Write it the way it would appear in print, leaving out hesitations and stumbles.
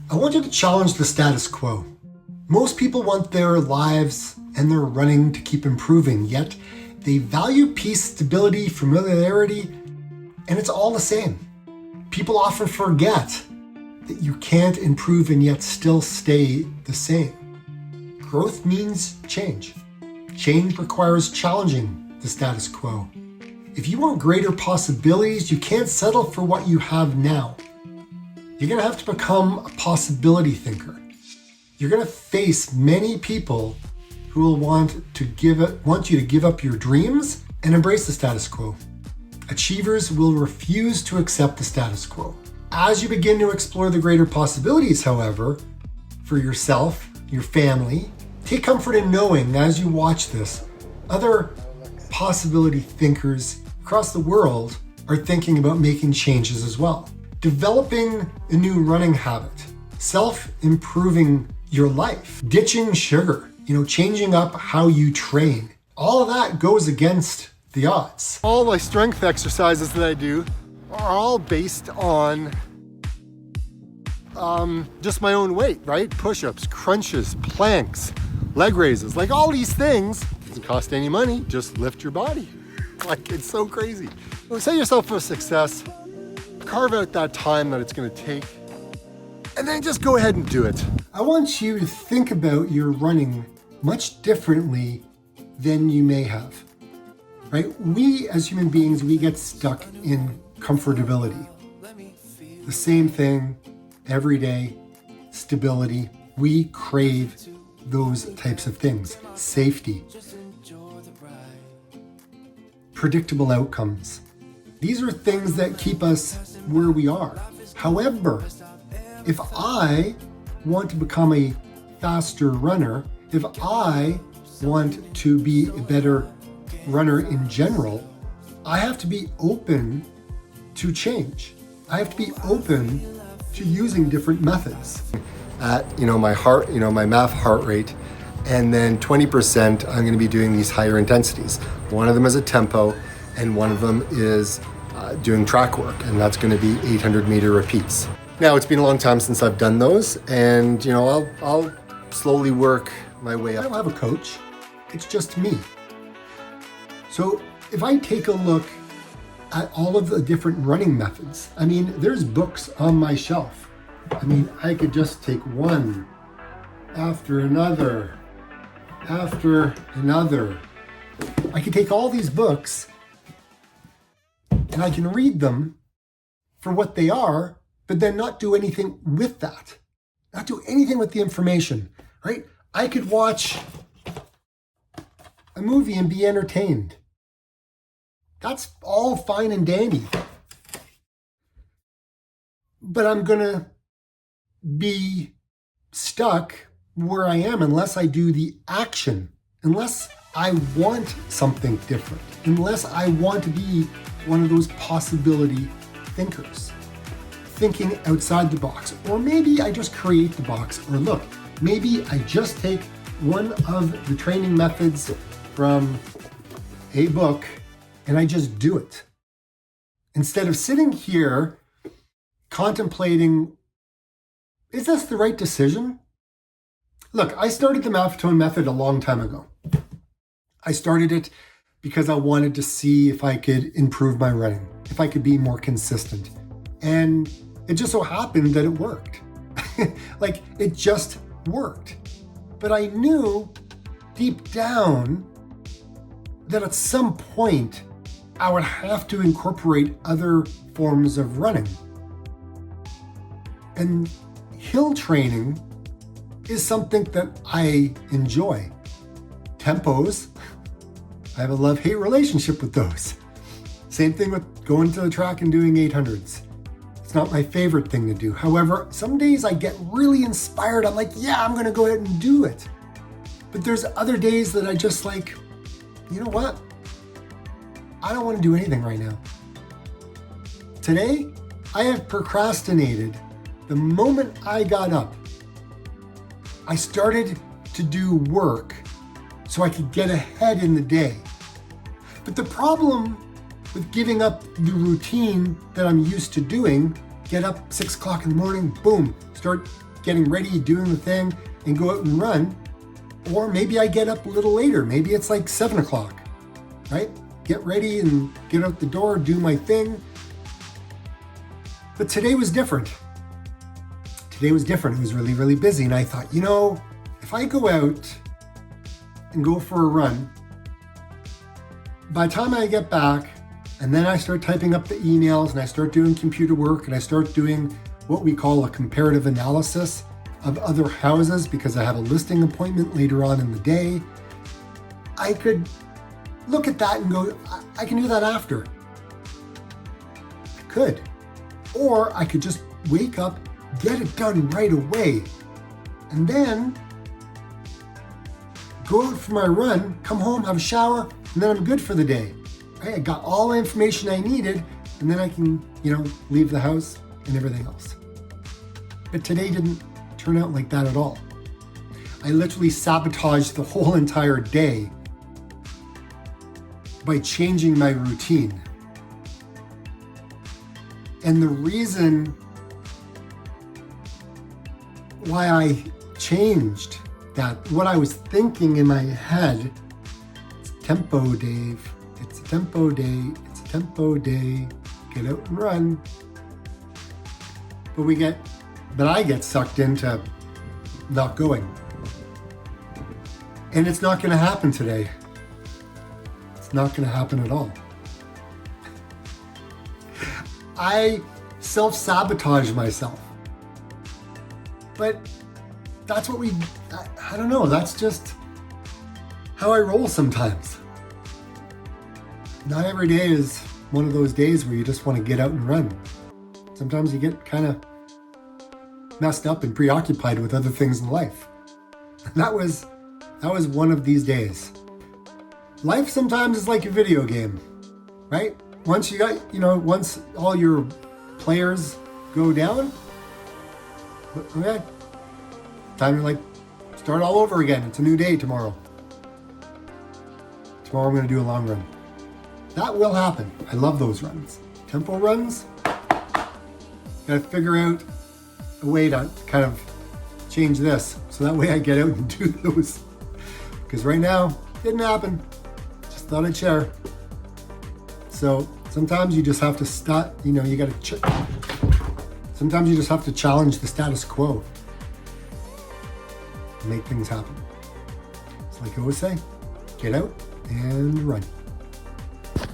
I want you to challenge the status quo. Most people want their lives and their running to keep improving, yet they value peace, stability, familiarity, and it's all the same. People often forget that you can't improve and yet still stay the same. Growth means change. Change requires challenging the status quo. If you want greater possibilities, you can't settle for what you have now. You're going to have to become a possibility thinker. You're going to face many people who will want you to give up your dreams and embrace the status quo. Achievers will refuse to accept the status quo. As you begin to explore the greater possibilities, however, for yourself, your family, take comfort in knowing as you watch this, other possibility thinkers across the world are thinking about making changes as well. Developing a new running habit, self-improving your life, ditching sugar, changing up how you train. All of that goes against the odds. All my strength exercises that I do are all based on just my own weight, right? Push-ups, crunches, planks, leg raises, like all these things. Doesn't cost any money, just lift your body. It's so crazy. Set yourself for success, carve out that time that it's gonna take, and then just go ahead and do it. I want you to think about your running much differently than you may have, right? We as human beings, we get stuck in comfortability. The same thing every day, stability. We crave those types of things. Safety, predictable outcomes. These are things that keep us where we are. However, if I want to become a faster runner, if I want to be a better runner in general, I have to be open to change. I have to be open to using different methods. At my heart, my MAF heart rate, and then 20% I'm going to be doing these higher intensities. One of them is a tempo, and one of them is doing track work, and that's going to be 800-meter repeats. Now, it's been a long time since I've done those, and I'll slowly work my way up. I don't have a coach, it's just me. So if I take a look at all of the different running methods, there's books on my shelf. I could just take one after another, after another. I could take all these books and I can read them for what they are, but then not do anything with that. Not do anything with the information, right? I could watch a movie and be entertained. That's all fine and dandy. But I'm gonna be stuck where I am unless I do the action, unless I want something different, unless I want to be one of those possibility thinkers, thinking outside the box. Or maybe I just create the box, or look, maybe I just take one of the training methods from a book and I just do it. Instead of sitting here contemplating, is this the right decision? Look, I started the Maffetone method a long time ago. I started it because I wanted to see if I could improve my running, if I could be more consistent. And it just so happened that it worked. It just worked. But I knew deep down that at some point I would have to incorporate other forms of running. And hill training is something that I enjoy. Tempos, I have a love-hate relationship with those. Same thing with going to the track and doing 800s. It's not my favorite thing to do. However, some days I get really inspired. I'm like, yeah, I'm gonna go ahead and do it. But there's other days that I just you know what? I don't want to do anything right now. Today, I have procrastinated. The moment I got up, I started to do work so I could get ahead in the day. But the problem with giving up the routine that I'm used to doing, get up 6 o'clock in the morning, boom, start getting ready, doing the thing, and go out and run. Or maybe I get up a little later. Maybe it's like 7 o'clock, right? Get ready and get out the door, do my thing. But today was different. Today was different. It was really, really busy. And I thought, if I go out and go for a run, by the time I get back, and then I start typing up the emails and I start doing computer work and I start doing what we call a comparative analysis of other houses because I have a listing appointment later on in the day, I could look at that and go, I can do that after. I could. Or I could just wake up, get it done right away, and then go out for my run, come home, have a shower, and then I'm good for the day. Right? I got all the information I needed, and then I can, leave the house and everything else. But today didn't turn out like that at all. I literally sabotaged the whole entire day by changing my routine. And the reason why I changed that, what I was thinking in my head, it's tempo, Dave. It's a tempo day. It's a tempo day. Get out and run. But I get sucked into not going. And it's not going to happen today. It's not going to happen at all. I self-sabotage myself. But that's what I don't know, that's just how I roll sometimes. Not every day is one of those days where you just want to get out and run. Sometimes you get kind of messed up and preoccupied with other things in life. And that was one of these days. Life sometimes is like a video game, right? Once you got, once all your players go down, okay, time to start all over again. It's a new day tomorrow. Tomorrow I'm going to do a long run. That will happen. I love those runs. Tempo runs, got to figure out a way to kind of change this so that way I get out and do those. Because right now, didn't happen. Just thought I'd share. So sometimes you just have to start, sometimes you just have to challenge the status quo and make things happen. It's like I always say, get out and run.